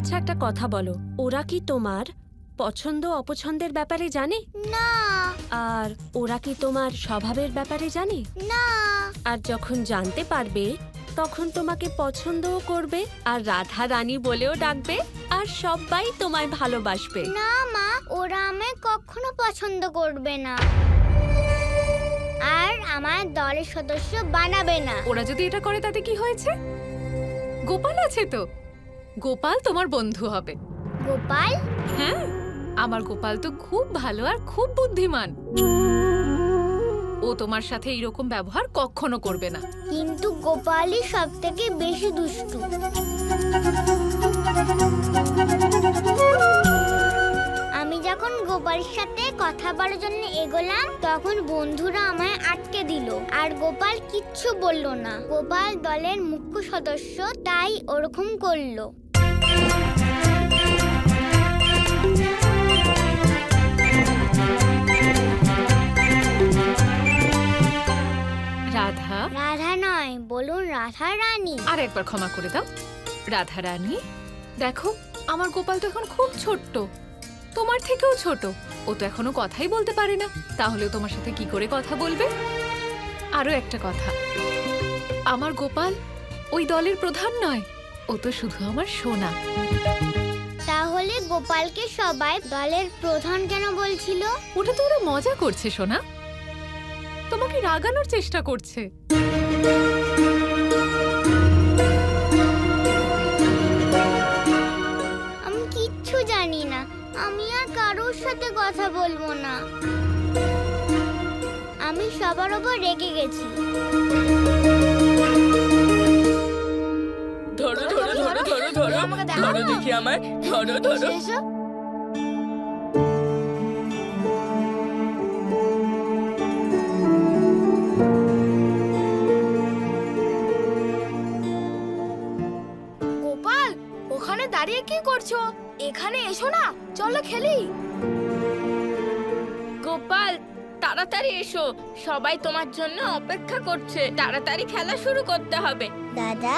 আচ্ছা একটা কথা বলো, ওরা কি তোমার পছন্দ অপছন্দের ব্যাপারে জানে? না। আর ওরা কি তোমার স্বভাবের ব্যাপারে জানে? না। আর যখন জানতে পারবে তখন তোমাকে পছন্দও করবে আর রাধা রানী বলেও ডাকবে আর সবাই তোমায় ভালোবাসবে। না মা, ওরা আমায় কখনো পছন্দ করবে না আর আমার দলের সদস্য বানাবে না। ওরা যদি এটা করে তাতে কি হয়েছে? গোপাল আছে তো, গোপাল তোমার বন্ধু হবে। গোপাল? হ্যাঁ, আমার গোপাল তো খুব ভালো আর খুব বুদ্ধিমান। ও তোমার সাথে এইরকম ব্যবহার কখনো করবে না। কিন্তু গোপালই সবথেকে বেশি দুষ্টু। আমি যখন গোপালের সাথে কথা বলার জন্য এগোলাম তখন বন্ধুরা আমায় আটকে দিল আর গোপাল কিচ্ছু বলল না। গোপাল দলের মুখ্য সদস্য, তাই ওরকম করলো। রাধা? রাধা নয়, বলুন রাধা রানী। আর একবার ক্ষমা করে দাও। রাধা রানী, দেখো আমার গোপাল তো এখন খুব ছোট্ট, তোমার থেকেও ছোট। ও তো এখনো কথাই বলতে পারে না, তাহলে তোমার সাথে কি করে কথা বলবে? আরো একটা কথা, আমার গোপাল ওই দলের প্রধান নয়, ও তো শুধু আমার সোনা। তাহলে গোপালকে সবাই দলের প্রধান কেন বলছিল? ওটা তো ওরা মজা করছে সোনা, তোমাকে রাগানোর চেষ্টা করছে। আমি কিচ্ছু জানি না, আমি আর কারোর সাথে কথা বলবো না। আমি সবার উপর রেগে গেছি। ধরো ধরো ধরো ধরো ধরো ধরো দেখি আমায়, ধরো ধরো। গোপাল, ওখানে দাঁড়িয়ে কি করছো? এখানে এসো না, চলো খেলি। গোপাল তাড়াতাড়ি এসো, সবাই তোমার জন্য অপেক্ষা করছে। তাড়াতাড়ি খেলা শুরু করতে হবে। দাদা,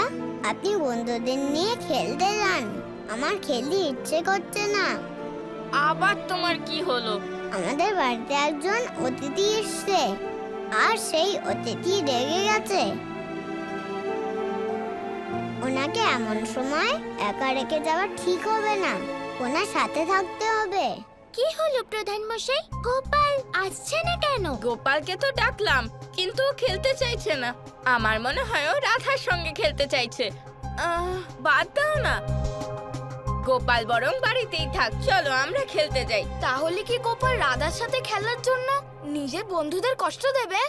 আপনি বন্ধুদের নিয়ে খেলতে যান, আমার খেলতে ইচ্ছে করছে না। আবার তোমার কি হলো? আমাদের বাড়িতে একজন অতিথি এসেছে আর সেই অতিথি রেগে গেছে। ওনাকে এমন সময় একা রেখে যাওয়া ঠিক হবে না, ওনার সাথে থাকতে হবে। কি হলো প্রধান মশাই, গোপাল আসছে না কেন? গোপালকে তো ডাকলাম কিন্তু ও খেলতে চাইছে না। আমার মনে হয় ও রাধার সঙ্গে খেলতে চাইছে। বাদ দাও না, গোপাল বরং বাড়িতেই থাক। চলো আমরা খেলতে যাই। তাহলে কি গোপাল রাধার সাথে খেলার জন্য নিজের বন্ধুদের কষ্ট দেবে?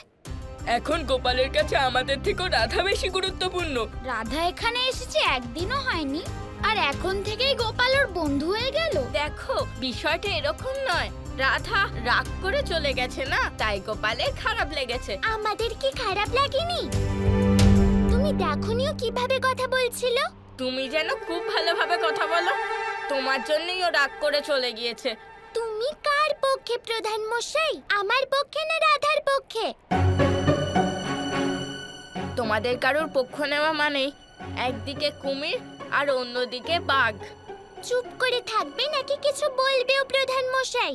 এখন গোপালের কাছে আমাদের থেকেও রাধা বেশি গুরুত্বপূর্ণ। রাধা এখানে এসেছে একদিনও হয়নি আর এখন থেকেই গোপাল ওর বন্ধু হয়ে গেল। দেখো, বিষয়টা এরকম নয়। রাধা রাগ করে চলে গেছে না, তাই গোপালের খারাপ লেগেছে। আমাদের কি খারাপ লাগেনি? তুমি দেখোনিও কিভাবে কথা বলছিল? তুমি যেন খুব ভালোভাবে কথা বলো, তোমার জন্যই ও রাগ করে চলে গিয়েছে। তুমি কার পক্ষে প্রধান মশাই, আমার পক্ষে না রাধার পক্ষে? তোমাদের কারোর পক্ষ নেওয়া মানেই একদিকে কুমির আর অন্যদিকে বাঘ। চুপ করে থাকবে নাকি কিছু বলবেও প্রধান মশাই?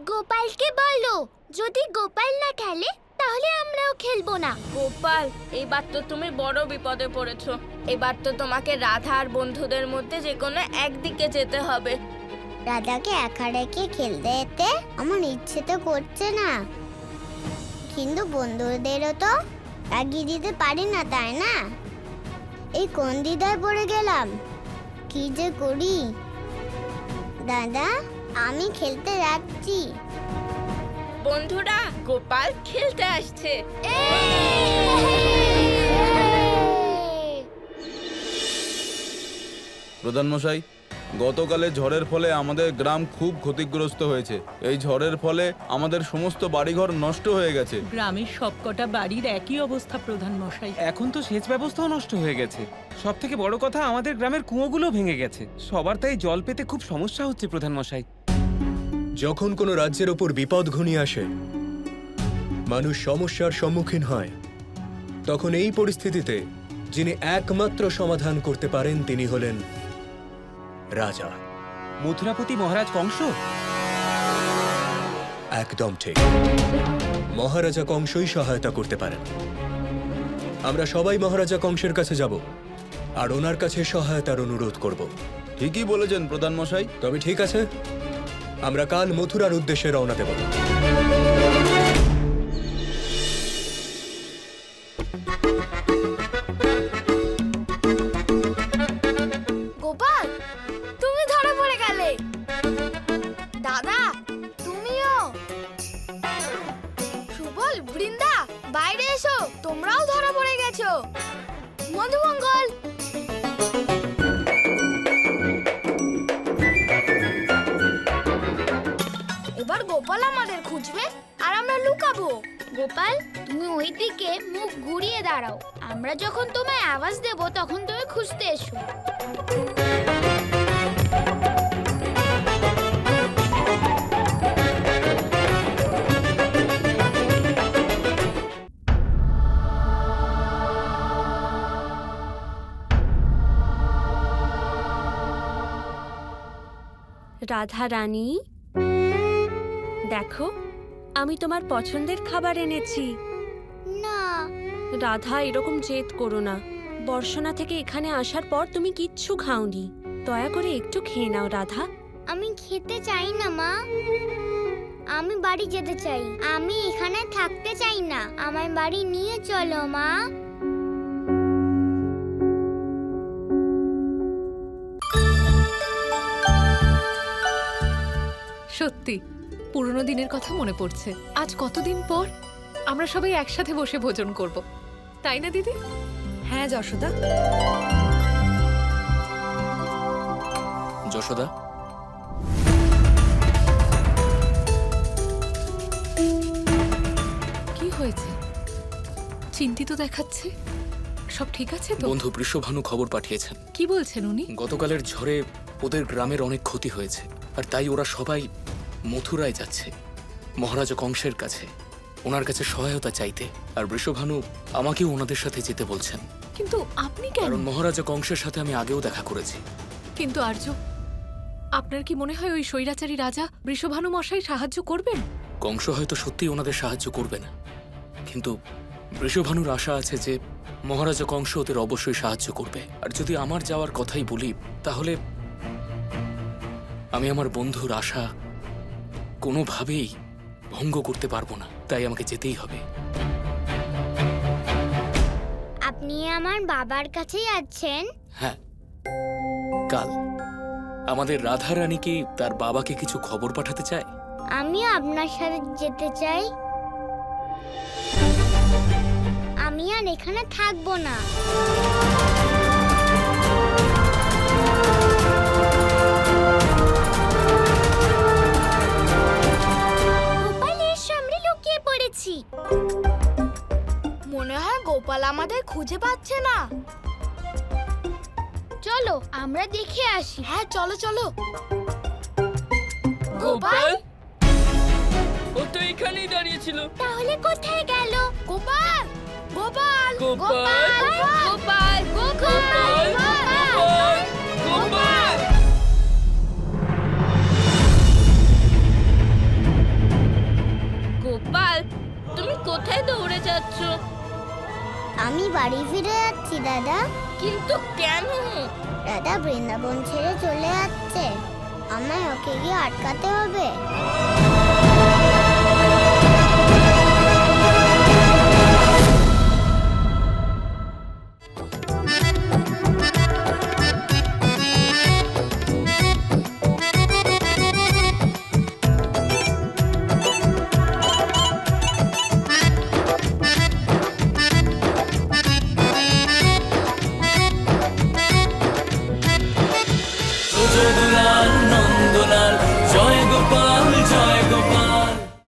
গোপালকে বলো, যদি গোপাল না খেলে তাহলে আমরাও খেলবো না। গোপাল, এবার তো তুমি বড় বিপদে পড়েছো। এবার তো তোমাকে রাধা আর বন্ধুদের মধ্যে যে কোনো একদিকে যেতে হবে। রাধাকে একা রেখে খেলতে যেতে আমার ইচ্ছে তো করছে না, কিন্তু বন্ধুদেরও তো এগিয়ে দিতে পারি না, তাই না? এই কোন দ্বিধায় পড়ে গেলাম, কি যে করি। দাদা, আমি খেলতে যাচ্ছি। বন্ধুরা, গোপাল খেলতে আসছে। প্রধান মশাই, গতকালের ঝড়ের ফলে আমাদের গ্রাম খুব ক্ষতিগ্রস্ত হয়েছে। এই ঝড়ের ফলে আমাদের সমস্ত বাড়িঘর নষ্ট হয়ে গেছে। গ্রামের সবকটা বাড়ির একই অবস্থা প্রধান মশাই। এখন তো সেচ ব্যবস্থাও নষ্ট হয়ে গেছে। সব থেকে বড় কথা, আমাদের গ্রামের কুয়োগুলো ভেঙে গেছে। সবার তাই জল পেতে খুব সমস্যা হচ্ছে প্রধান মশাই। যখন কোনো রাজ্যের ওপর বিপদ ঘনিয়ে আসে, মানুষ সমস্যার সম্মুখীন হয়, তখন এই পরিস্থিতিতে যিনি একমাত্র সমাধান করতে পারেন তিনি হলেন রাজা। মথুরাপতি মহারাজ কংস? একদম ঠিক, মহারাজা কংসই সহায়তা করতে পারেন। আমরা সবাই মহারাজা কংসের কাছে যাব আর ওনার কাছে সহায়তার অনুরোধ করব। ঠিকই বলেছেন প্রধান মশাই। তবে ঠিক আছে, আমরা কাল মথুরার উদ্দেশ্যে রওনা দেব। গোপাল, তুমি ধরা পড়ে গেলে। দাদা, তুমিও। সুবল, বৃন্দা, বাইরে এসো, তোমরাও ধরা পড়ে গেছো। মধুমঙ্গল, এবার গোপাল আমাদের খুঁজবে আর আমরা লুকাবো। গোপাল, তুমি ওই দিকে মুখ ঘুরিয়ে দাঁড়াও। আমরা যখন তোমায় আওয়াজ দেব তখন তুমি খুঁজতে এসো। রাধা রানী, দেখো আমি তোমার পছন্দের খাবার এনেছি। না, রাধা, এরকম জেদ করো না। বর্ষনা থেকে এখানে আসার পর তুমি কিচ্ছু খাওনি। দয়া করে একটু খেয়ে নাও রাধা। আমি খেতে চাই না মা, আমি বাড়ি যেতে চাই। আমি এখানে থাকতে চাই না, আমার বাড়ি নিয়ে চলো মা। সত্যি পুরনো দিনের কথা মনে পড়ছে। আজ কতদিন পর আমরা সবাই একসাথে বসে ভোজন করব, তাই না দিদি? হ্যাঁ যশোদা। যশোদা, কি হয়েছে? চিন্তিত দেখাচ্ছে। সব ঠিক আছে তো? বন্ধু বৃষভানু খবর পাঠিয়েছেন। কি বলছেন উনি? গতকালের ঝড়ে ওদের গ্রামের অনেক ক্ষতি হয়েছে, আর তাই ওরা সবাই মথুরায় যাচ্ছে মহারাজা কংসের কাছে, ওনার কাছে সহায়তা চাইতে। আর বৃষভানু আমাকেও ওনাদের সাথে যেতে বলছেন। কিন্তু আপনি কেন? কারণ মহারাজা কংসের সাথে আমি আগেও দেখা করেছি। কিন্তু আর্য, আপনার কি মনে হয় ওই স্বৈরাচারী রাজা বৃষভানু মশাই সাহায্য করবেন? কংস হয়তো সত্যিই ওনাদের সাহায্য করবে না, কিন্তু বৃষভানুর আশা আছে যে মহারাজা কংস ওদের অবশ্যই সাহায্য করবে। আর যদি আমার যাওয়ার কথাই বলি, তাহলে আমি আমার বন্ধুর আশা কোনোভাবেই ভঙ্গ করতে পারবো না, তাই আমাকে যেতেই হবে। আপনি আমার বাবার কাছেই যাচ্ছেন? হ্যাঁ, কাল আমাদের রাধা রানী কি তার বাবাকে কিছু খবর পাঠাতে চায়? আমিও আপনার সাথে যেতে চাই। আমি আর এখানে থাকবো না। গোপালের সামনে লুকিয়ে পড়েছি। মনে হয় গোপাল আমাদের খুঁজে পাচ্ছে না। চলো আমরা দেখে আসি। হ্যাঁ, চলো চলো। গোপাল, ও তো এখানেই দাঁড়িয়ে ছিল। তাহলে কোথায় গেল? গোপাল, গোপাল, গোপাল, গোপাল, গোপাল, গোপাল, গোপাল। গোপাল, তুমি কোথায় দৌড়ে যাচ্ছ? আমি বাড়ি ফিরে যাচ্ছি দাদা। কিন্তু কেন? দাদা বৃন্দাবন ছেড়ে চলে যাচ্ছে, আমায় ওকে গিয়ে আটকাতে হবে।